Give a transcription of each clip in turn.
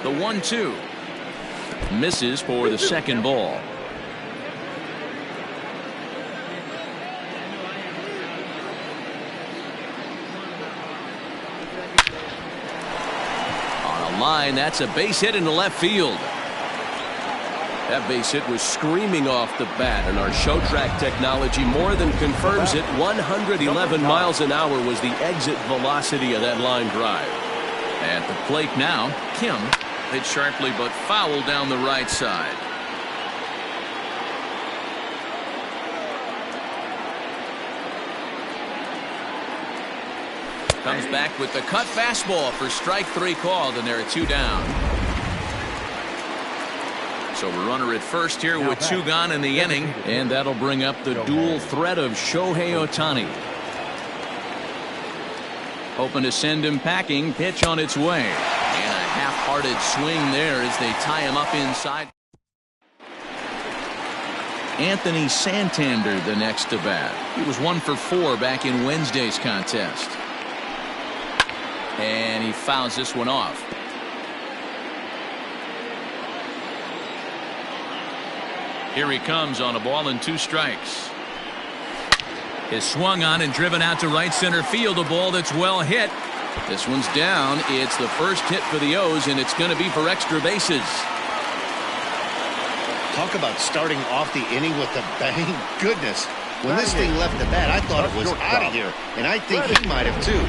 The 1-2 misses for the second ball. On a line, that's a base hit into left field. That base hit was screaming off the bat, and our show track technology more than confirms it. 111 miles an hour was the exit velocity of that line drive. At the plate now, Kim hit sharply but foul down the right side. Comes back with the cut fastball for strike 3 called, and there are 2 down. So a runner at first here with 2 gone in the inning, and that'll bring up the dual threat of Shohei Ohtani. Hoping to send him packing. Pitch on its way, and a half-hearted swing there as they tie him up inside. Anthony Santander the next to bat. He was 1 for 4 back in Wednesday's contest, and he fouls this one off. Here he comes on a ball and 2 strikes. Is swung on and driven out to right center field. A ball that's well hit. This one's down. It's the first hit for the O's, and it's going to be for extra bases. Talk about starting off the inning with a bang. Goodness. When this thing left the bat, I thought it was out of here, and I think he might have too.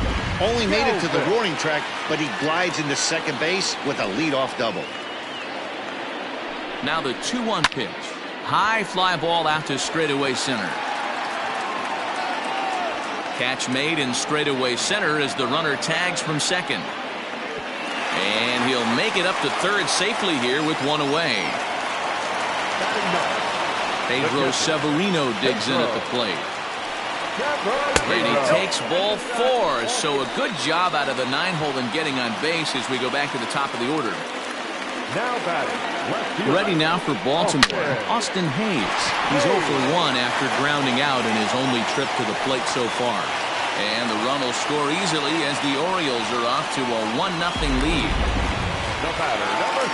Only made it to the warning track, but he glides into second base with a leadoff double. Now the 2-1 pitch. High fly ball out to straightaway center. Catch made in straightaway center as the runner tags from second. And he'll make it up to third safely here with 1 away. Pedro Severino digs in at the plate. And he takes ball 4. So a good job out of the 9-hole in getting on base as we go back to the top of the order. Ready now for Baltimore, Austin Hayes. He's 0 for 1 after grounding out in his only trip to the plate so far. And the run will score easily as the Orioles are off to a 1-0 lead. The batter, number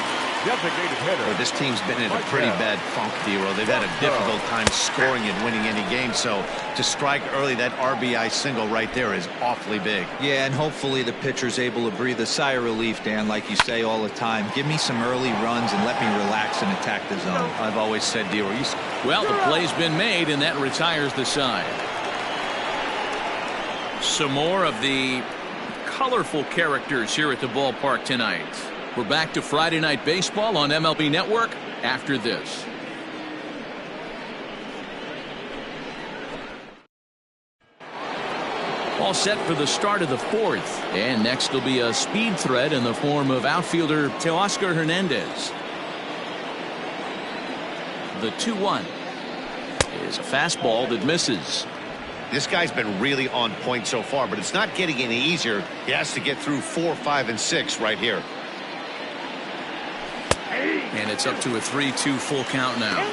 3. Well, this team's been in a pretty bad funk, Dero. They've had a difficult time scoring and winning any game, so to strike early, that RBI single right there is awfully big. Yeah, and hopefully the pitcher's able to breathe a sigh of relief, Dan, like you say all the time. Give me some early runs and let me relax and attack the zone. I've always said, Dero, well, the play's been made, and that retires the side. Some more of the colorful characters here at the ballpark tonight. We're back to Friday Night Baseball on MLB Network after this. All set for the start of the 4th. And next will be a speed threat in the form of outfielder Teoscar Hernandez. The 2-1 is a fastball that misses. This guy's been really on point so far, but it's not getting any easier. He has to get through 4, 5, and 6 right here. And it's up to a 3-2 full count now.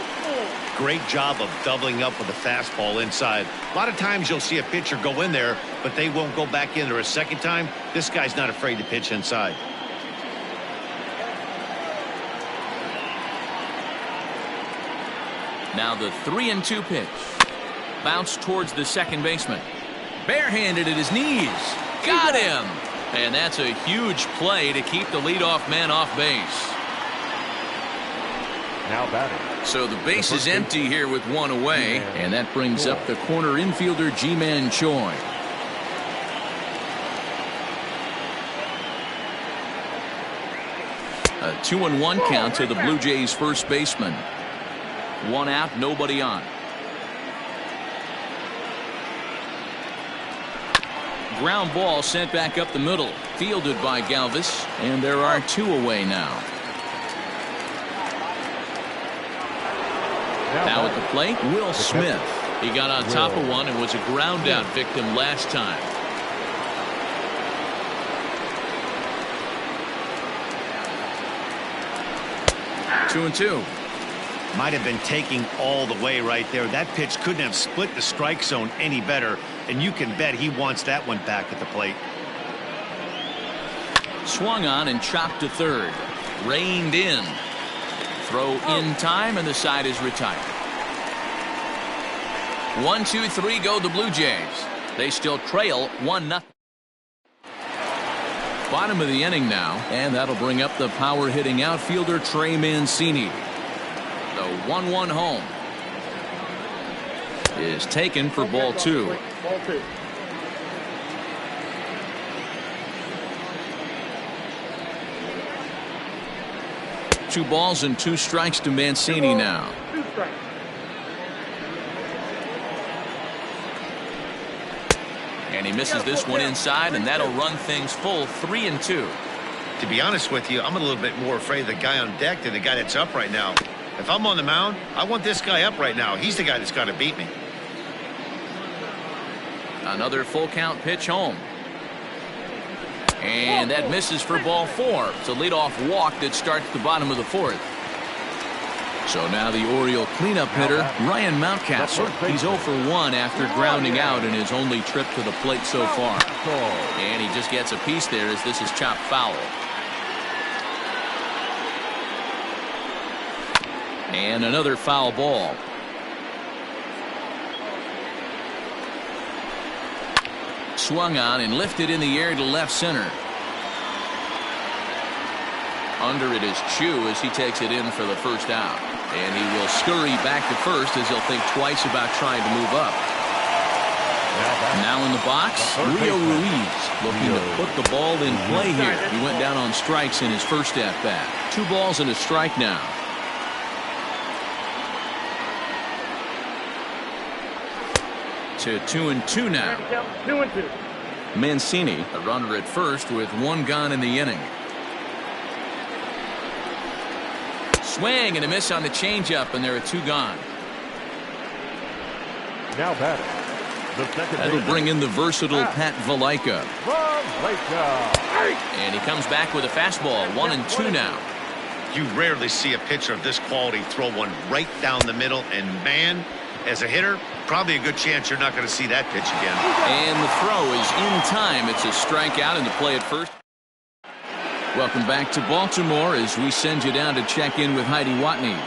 Great job of doubling up with a fastball inside. A lot of times you'll see a pitcher go in there, but they won't go back in there a second time. This guy's not afraid to pitch inside. Now the 3-2 pitch. Bounce towards the second baseman. Barehanded at his knees. Got him. And that's a huge play to keep the leadoff man off base. Now batting. So the base is empty here with 1 away, and that brings up the corner infielder Ji-Man Choi. A 2-1 count to the Blue Jays first baseman. 1 out, nobody on. Ground ball sent back up the middle, fielded by Galvez, and there are 2 away now. Now at the plate, Will Smith. He got on top of one and was a ground out victim last time. Two and two. Might have been taking all the way right there. That pitch couldn't have split the strike zone any better, and you can bet he wants that one back at the plate. Swung on and chopped to third. Reined in. Throw in time, and the side is retired. 1, 2, 3 go the Blue Jays. They still trail 1-0. Bottom of the inning now, and that'll bring up the power-hitting outfielder Trey Mancini. The 1-1 home is taken for ball 2. Two balls and 2 strikes to Mancini now. And he misses this one inside, and that'll run things full 3-2. To be honest with you, I'm a little bit more afraid of the guy on deck than the guy that's up right now. If I'm on the mound, I want this guy up right now. He's the guy that's got to beat me. Another full count pitch home. And that misses for ball 4. It's a leadoff walk that starts the bottom of the 4th. So now the Oriole cleanup hitter, Ryan Mountcastle. He's 0 for 1 after grounding out in his only trip to the plate so far. And he just gets a piece there as this is chopped foul. And another foul ball. Swung on and lifted in the air to left center. Under it is Chu as he takes it in for the first out. And he will scurry back to first as he'll think twice about trying to move up. Now in the box, Rio Ruiz looking to put the ball in play here. He went down on strikes in his first at-bat. 2 balls and a strike now. To 2-2 now. 2-2. Mancini, a runner at first with 1 gone in the inning. Swing and a miss on the changeup, and there are 2 gone. Now batting, the second That'll bring in the versatile Pat Valaika. And he comes back with a fastball. 1-2 now. You rarely see a pitcher of this quality throw one right down the middle, and man, as a hitter, probably a good chance you're not going to see that pitch again. And the throw is in time. It's a strikeout and the play at first. Welcome back to Baltimore as we send you down to check in with Heidi Watney.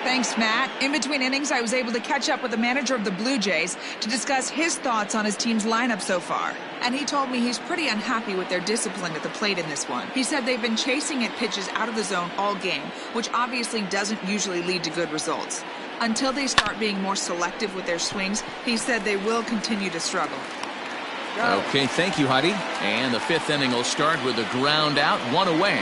Thanks, Matt. In between innings, I was able to catch up with the manager of the Blue Jays to discuss his thoughts on his team's lineup so far. And he told me he's pretty unhappy with their discipline at the plate in this one. He said they've been chasing at pitches out of the zone all game, which obviously doesn't usually lead to good results. Until they start being more selective with their swings, he said they will continue to struggle. Okay, thank you, Heidi. And the 5th inning will start with a ground out, 1 away.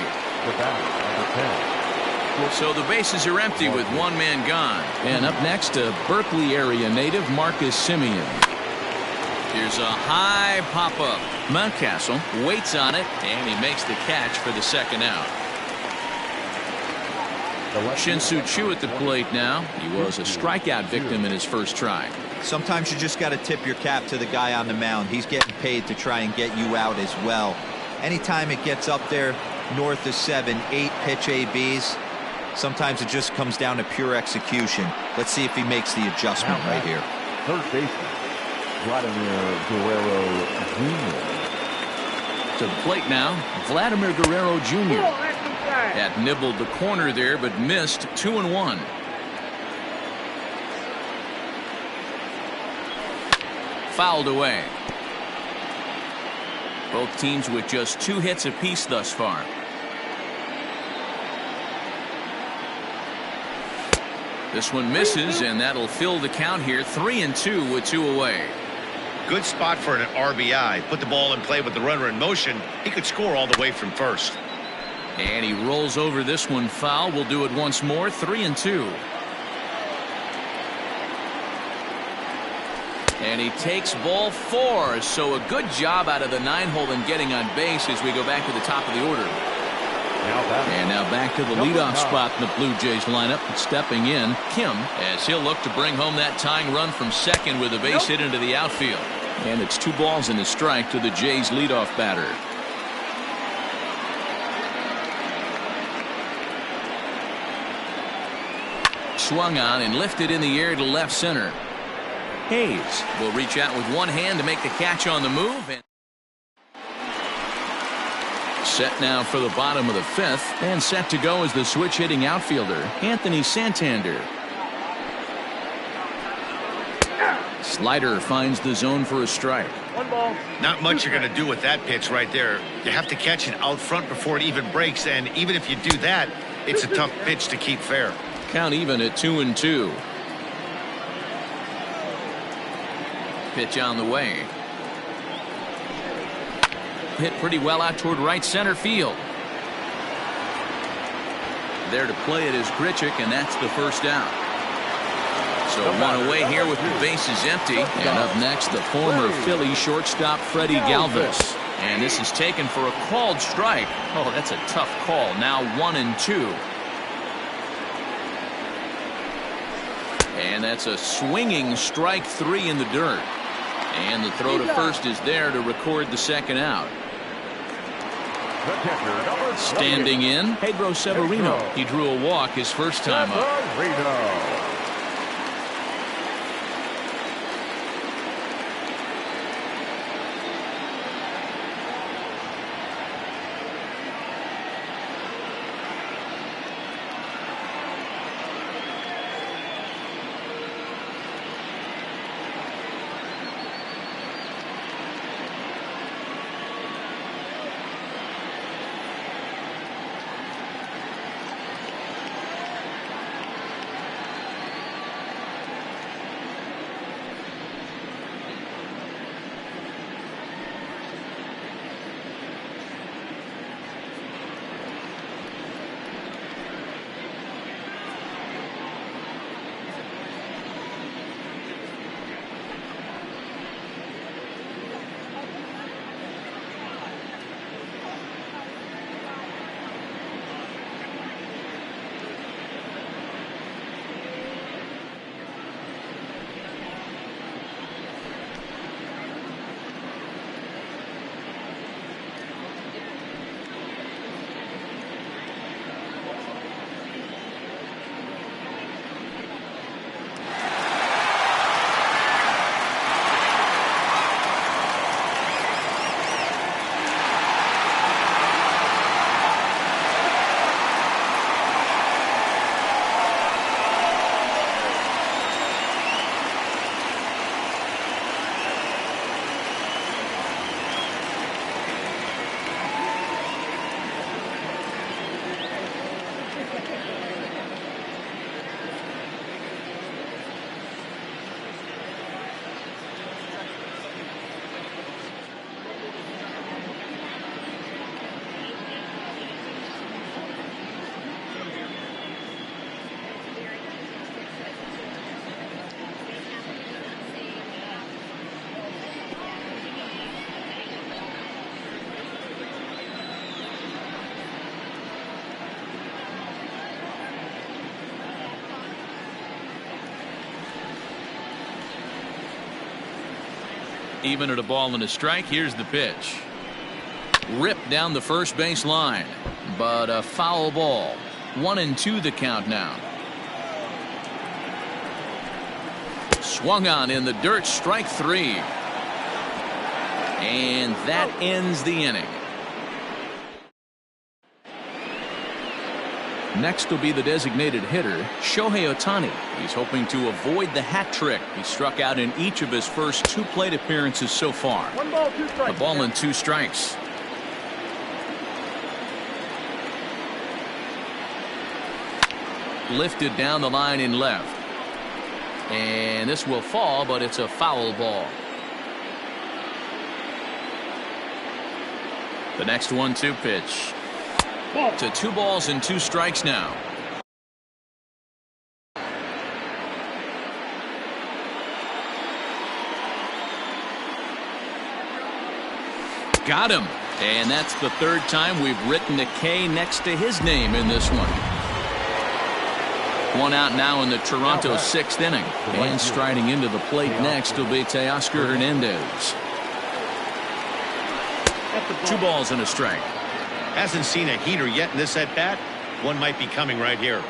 So the bases are empty with 1 man gone. And up next, a Berkeley area native, Marcus Simeon. Here's a high pop-up. Mountcastle waits on it, and he makes the catch for the second out. Shin-Soo Choo at the plate now. He was a strikeout victim in his first try. Sometimes you just got to tip your cap to the guy on the mound. He's getting paid to try and get you out as well. Anytime it gets up there north of 7, 8 pitch ABs, sometimes it just comes down to pure execution. Let's see if he makes the adjustment right here. Third baseman, Vladimir Guerrero Jr. To the plate now, Vladimir Guerrero Jr. Had nibbled the corner there, but missed. 2-1. Fouled away. Both teams with just 2 hits apiece thus far. This one misses, and that'll fill the count here. 3-2 with 2 away. Good spot for an RBI. Put the ball in play with the runner in motion. He could score all the way from first. And he rolls over this one foul. We'll do it once more. 3-2. And he takes ball 4. So a good job out of the 9-hole and getting on base as we go back to the top of the order. And now back to the leadoff spot in the Blue Jays lineup. Stepping in, Kim, as he'll look to bring home that tying run from second with a base hit into the outfield. And it's 2 balls and a strike to the Jays leadoff batter. Swung on and lifted in the air to left center. Hayes will reach out with one hand to make the catch on the move. And Set now for the bottom of the fifth, and set to go as the switch hitting outfielder, Anthony Santander. Slider finds the zone for a strike. One ball. Not much you're going to do with that pitch right there. You have to catch it out front before it even breaks, and even if you do that, it's a tough pitch to keep fair. Count even at 2-2. Pitch on the way. Hit pretty well out toward right center field. There to play it is Grichuk, and that's the first out. So one away here with the bases empty. And up next, the former Philly shortstop Freddie Galvez. And this is taken for a called strike. Oh, that's a tough call. Now 1-2. And that's a swinging strike 3 in the dirt. And the throw to first is there to record the second out. Standing in, Pedro Severino. He drew a walk his first time up. Even at a ball and a strike, here's the pitch. Ripped down the first base line, but a foul ball. 1-2 the count now. Swung on in the dirt, strike 3. And that ends the inning. Next will be the designated hitter, Shohei Ohtani. He's hoping to avoid the hat trick. He struck out in each of his first 2 plate appearances so far. 1 ball, 2 strikes. A ball and 2 strikes. Lifted down the line in left. And this will fall, but it's a foul ball. The next 1-2 pitch. To 2 balls and 2 strikes now. Got him. And that's the 3rd time we've written a K next to his name in this one. 1 out now in the Toronto 6th inning. And striding into the plate next will be Teoscar Hernandez. 2 balls and a strike. Hasn't seen a heater yet in this at-bat. One might be coming right here.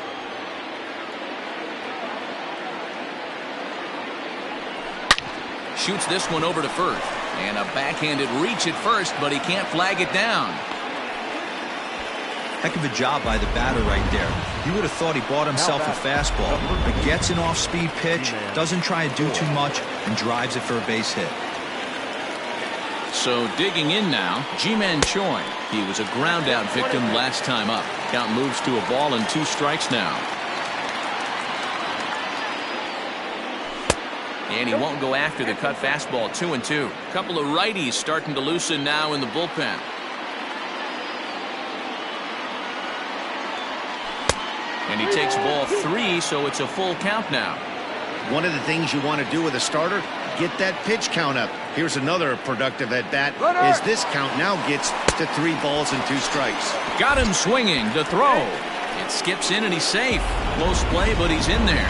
Shoots this one over to first. And a backhanded reach at first, but he can't flag it down. Heck of a job by the batter right there. You would have thought he bought himself a fastball, but gets an off-speed pitch, doesn't try to do too much, and drives it for a base hit. So digging in now, Ji-Man Choi. He was a ground-out victim last time up. Count moves to a ball and 2 strikes now. And he won't go after the cut fastball. 2-2. Couple of righties starting to loosen now in the bullpen. And he takes ball 3, so it's a full count now. One of the things you want to do with a starter, get that pitch count up. Here's another productive at-bat as this count now gets to 3 balls and 2 strikes. Got him swinging. The throw. It skips in and he's safe. Close play, but he's in there.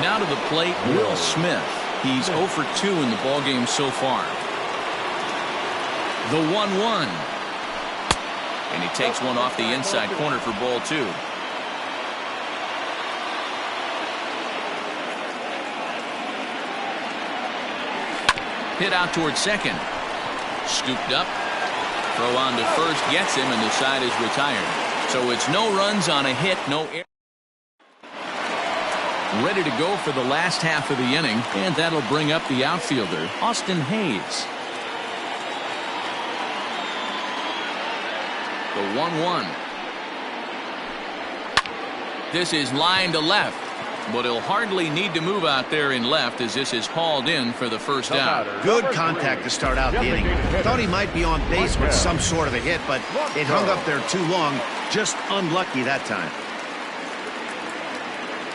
Now to the plate, Will Smith. He's 0 for 2 in the ballgame so far. The 1-1. And he takes one off the inside corner for ball 2. Hit out towards second. Scooped up. Throw on to first. Gets him, and the side is retired. So it's no runs on a hit, no error. Ready to go for the last half of the inning, and that'll bring up the outfielder, Austin Hayes. The 1-1. This is line to left, but he'll hardly need to move out there in left as this is hauled in for the first out. Good contact to start out the inning. Thought he might be on base with some sort of a hit, but it hung up there too long. Just unlucky that time.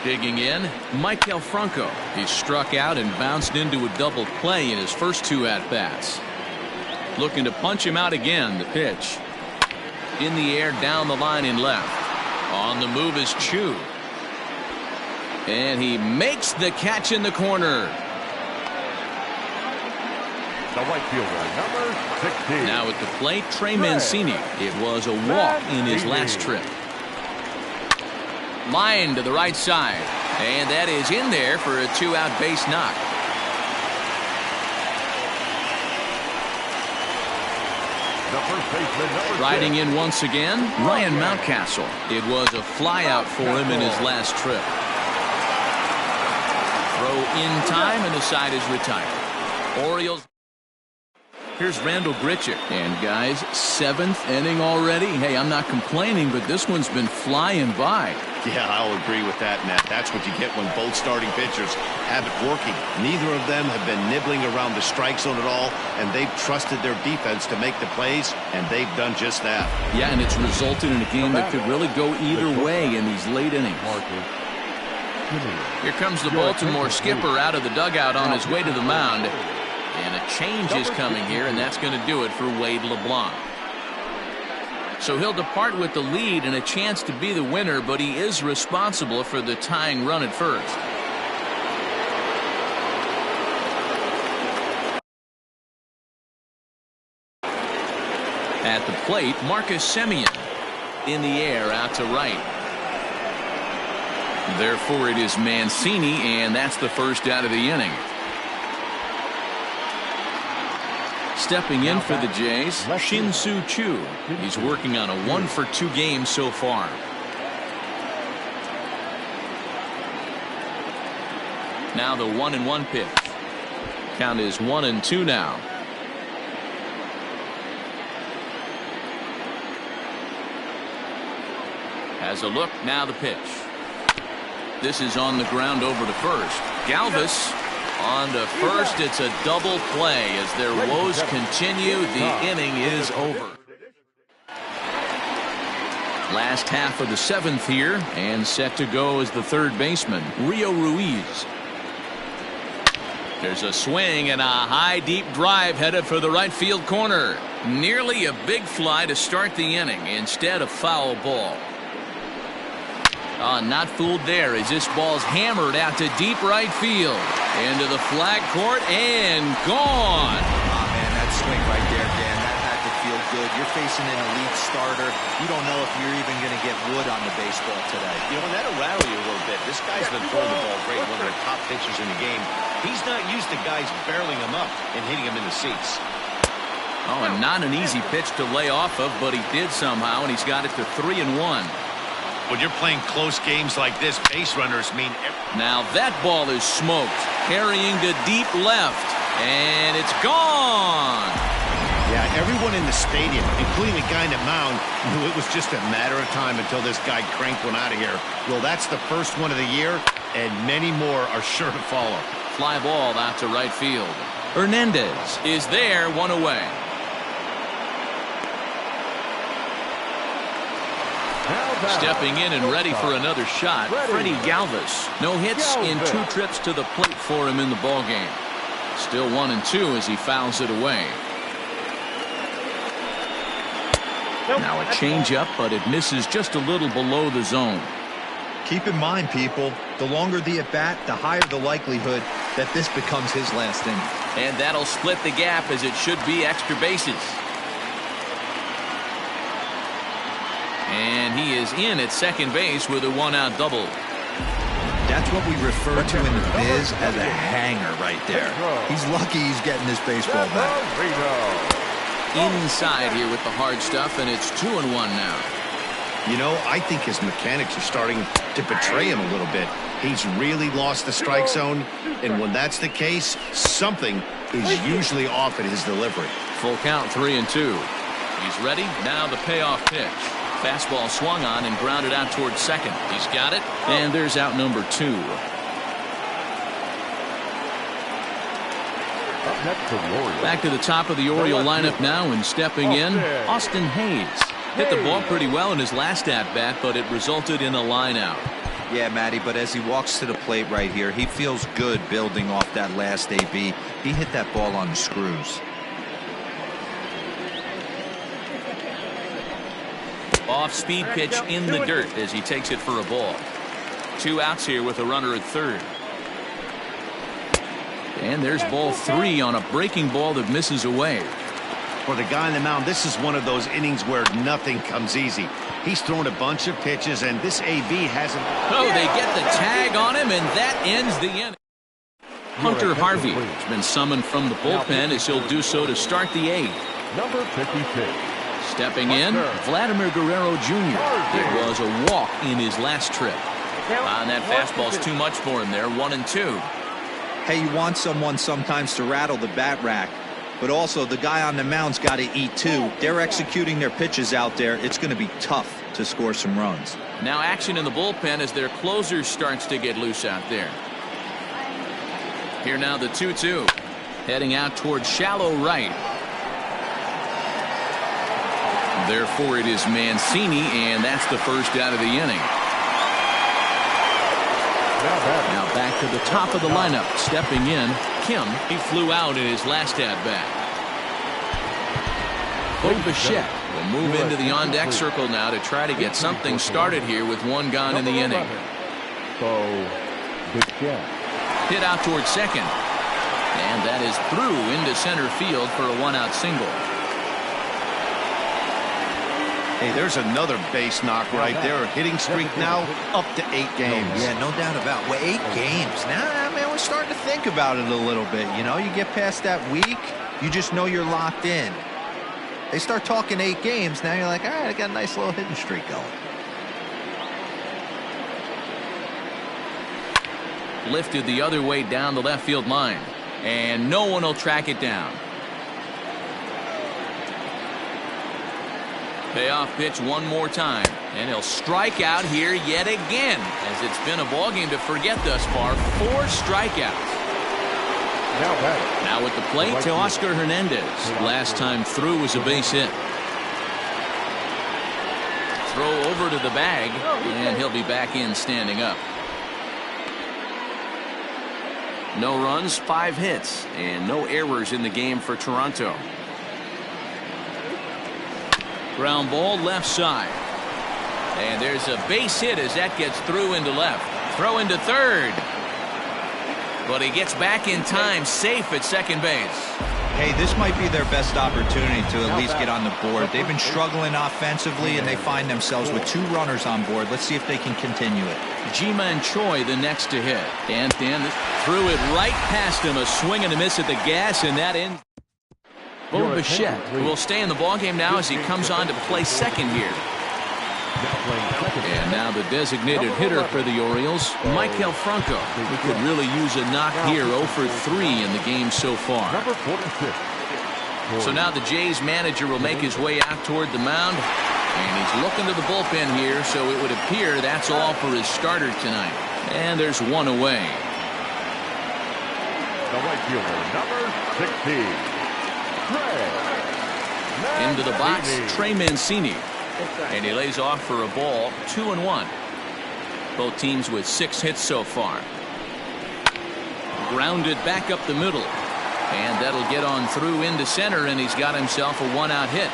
Digging in, Michael Franco. He struck out and bounced into a double play in his first 2 at-bats. Looking to punch him out again. The pitch. In the air, down the line in left. On the move is Chu. And he makes the catch in the corner. The right fielder, number 16. Now at the plate, Trey Mancini. It was a walk in his last trip. Line to the right side, and that is in there for a 2-out base knock. The first baseman, number 6. Riding in once again, Ryan Mountcastle. It was a flyout for him in his last trip. Throw in time, and the side is retired. Orioles. Here's Randall Grichuk. And guys, 7th inning already. Hey, I'm not complaining, but this one's been flying by. Yeah, I'll agree with that, Matt. That's what you get when both starting pitchers have it working. Neither of them have been nibbling around the strike zone at all, and they've trusted their defense to make the plays, and they've done just that. Yeah, and it's resulted in a game that could really go either way in these late innings. Here comes the Baltimore skipper out of the dugout on his way to the mound. And a change is coming here, and that's going to do it for Wade LeBlanc. So he'll depart with the lead and a chance to be the winner, but he is responsible for the tying run at first. At the plate, Marcus Semien. In the air, out to right. Therefore, it is Mancini, and that's the first out of the inning. Stepping in for the Jays, Shin-Soo Choo. He's working on a 1 for 2 game so far. Now the 1-1 pitch. Count is 1-2 now. Has a look, now the pitch. This is on the ground over to first. Galvez on to first. It's a double play as their woes continue. The inning is over. Last half of the 7th here, and set to go is the third baseman, Rio Ruiz. There's a swing and a high deep drive headed for the right field corner. Nearly a big fly to start the inning. Instead, a foul ball. Not fooled there as this ball's hammered out to deep right field. Into the flag court and gone. Oh, man, that swing right there, Dan, that had to feel good. You're facing an elite starter. You don't know if you're even going to get wood on the baseball today. You know, that'll rattle you a little bit. This guy's been throwing the ball great, one of the top pitchers in the game. He's not used to guys barreling him up and hitting him in the seats. Oh, and not an easy pitch to lay off of, but he did somehow, and he's got it to 3-1. When you're playing close games like this, base runners mean everything. Now that ball is smoked, carrying to deep left, and it's gone. Yeah, everyone in the stadium, including the guy in the mound, knew it was just a matter of time until this guy cranked one out of here. Well, that's the first one of the year, and many more are sure to follow. Fly ball out to right field. Hernandez is there, one away. Stepping in and ready for another shot, Freddie Galvez. No hits in 2 trips to the plate for him in the ballgame. Still 1-2 as he fouls it away. Now a changeup, but it misses just a little below the zone. Keep in mind, people, the longer the at-bat, the higher the likelihood that this becomes his last inning. And that'll split the gap as it should be extra bases. And he is in at second base with a 1-out double. That's what we refer to in the biz as a hanger right there. He's lucky he's getting this baseball back. Inside here with the hard stuff, and it's 2-1 now. You know, I think his mechanics are starting to betray him a little bit. He's really lost the strike zone, and when that's the case, something is usually off at his delivery. Full count, 3-2. He's ready. Now the payoff pitch. Fastball swung on and grounded out towards second. He's got it, and there's out number 2. Back to the top of the Oriole lineup now, and stepping in, Austin Hayes. Hit the ball pretty well in his last at-bat, but it resulted in a line out. Yeah, Matty, but as he walks to the plate right here, he feels good building off that last AB. He hit that ball on the screws. Off-speed pitch in the dirt as he takes it for a ball. 2 outs here with a runner at third. And there's ball 3 on a breaking ball that misses away. For the guy on the mound, this is one of those innings where nothing comes easy. He's thrown a bunch of pitches, and this AB hasn't. Oh, they get the tag on him, and that ends the inning. Hunter Harvey has been summoned from the bullpen as he'll do so to start the 8th. Number 56. Stepping in, Vladimir Guerrero Jr. It was a walk in his last trip. And that fastball's too much for him there, 1-2. Hey, you want someone sometimes to rattle the bat rack, but also the guy on the mound's got to eat too. They're executing their pitches out there. It's going to be tough to score some runs. Now action in the bullpen as their closer starts to get loose out there. Here now the 2-2. Heading out towards shallow right. Therefore it is Mancini, and that's the first out of the inning. Now back to the top of the lineup. Stepping in, Kim. He flew out in his last at-bat. Bichette will move into the on-deck circle now to try to get something started here with 1 gone in the inning. Hit out towards second. And that is through into center field for a 1-out single. Hey, there's another base knock right there. Hitting streak now up to 8 games. Yeah, no doubt about it. Well, 8 games. Now, man, we're starting to think about it a little bit. You know, you get past that week, you just know you're locked in. They start talking 8 games, now you're like, all right, I got a nice little hitting streak going. Lifted the other way down the left field line. And no one will track it down. Payoff pitch one more time, and he'll strike out here yet again, as it's been a ball game to forget thus far. 4 strikeouts. Now with the plate to Oscar Hernandez. Last time through was a base hit. Throw over to the bag, and he'll be back in standing up. No runs, 5 hits, and no errors in the game for Toronto. Ground ball left side. And there's a base hit as that gets through into left. Throw into third. But he gets back in time, safe at second base. Hey, this might be their best opportunity to at least get on the board. They've been struggling offensively, and they find themselves with 2 runners on board. Let's see if they can continue it. G-Man Choi the next to hit. And Dan threw it right past him. A swing and a miss at the gas, and that ends. Bo Bichette will stay in the ballgame now as he comes on to play second here. And now the designated hitter for the Orioles, Maikel Franco, who could really use a knock here. 0 for 3 in the game so far. Number 46. So now the Jays manager will make his way out toward the mound. And he's looking to the bullpen here, so it would appear that's all for his starter tonight. And there's one away. The right fielder, number 16. Into the box, Trey Mancini. And he lays off for a ball, 2-1. Both teams with 6 hits so far. Grounded back up the middle. And that'll get on through into center, and he's got himself a 1-out hit.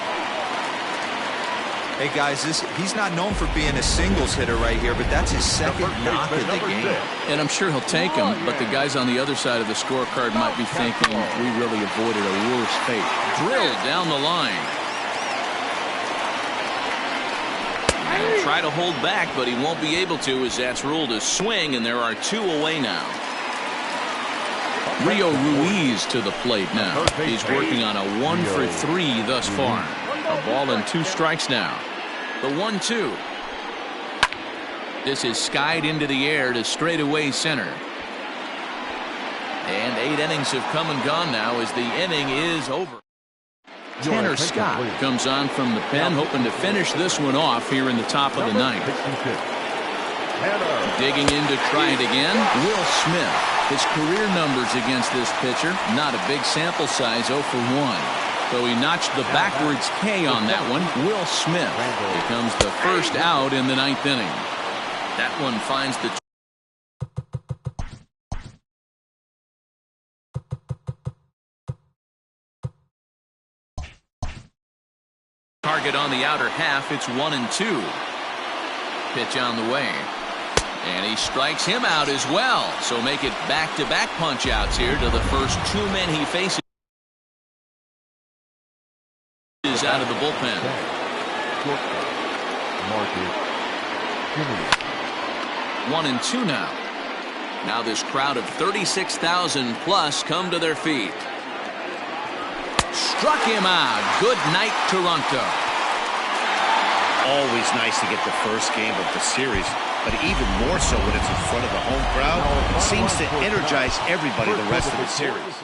Hey guys, he's not known for being a singles hitter right here, but that's his second knock of the game. And I'm sure he'll take him, but the guys on the other side of the scorecard might be thinking we really avoided a worse fate. Drilled down the line. He'll try to hold back, but he won't be able to, as that's ruled a swing, and there are 2 away now. Rio Ruiz to the plate now. He's working on a 1 for 3 thus far. A ball and 2 strikes now. The 1-2. This is skied into the air to straightaway center. And 8 innings have come and gone now as the inning is over. Tanner Scott comes on from the pen, hoping to finish this one off here in the top of the ninth. Digging in to try it again, Will Smith. His career numbers against this pitcher, not a big sample size, 0 for 1. So he notched the backwards K on that one. Will Smith becomes the first out in the 9th inning. That one finds the target on the outer half. It's 1-2. Pitch on the way. And he strikes him out as well. So make it back-to-back punch-outs here to the first 2 men he faces out of the bullpen. 1-2 now. Now this crowd of 36,000 plus come to their feet. Struck him out. Good night, Toronto. Always nice to get the first game of the series, but even more so when it's in front of the home crowd. It seems to energize everybody the rest of the series.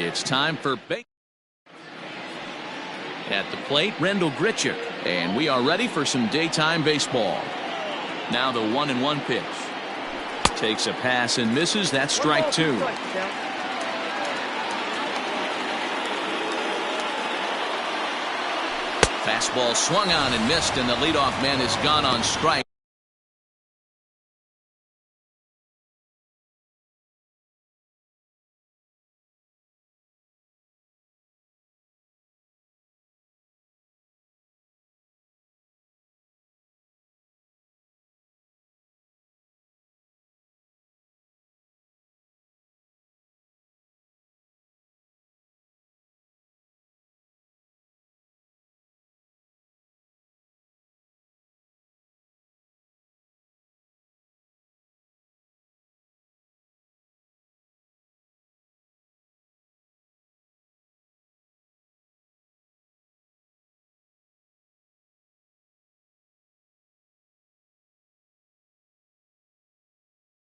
It's time for base. At the plate, Rendell Gritchick. And we are ready for some daytime baseball. Now the 1-1 pitch. Takes a pass and misses. That's strike two. Fastball swung on and missed, and the leadoff man is gone on strike.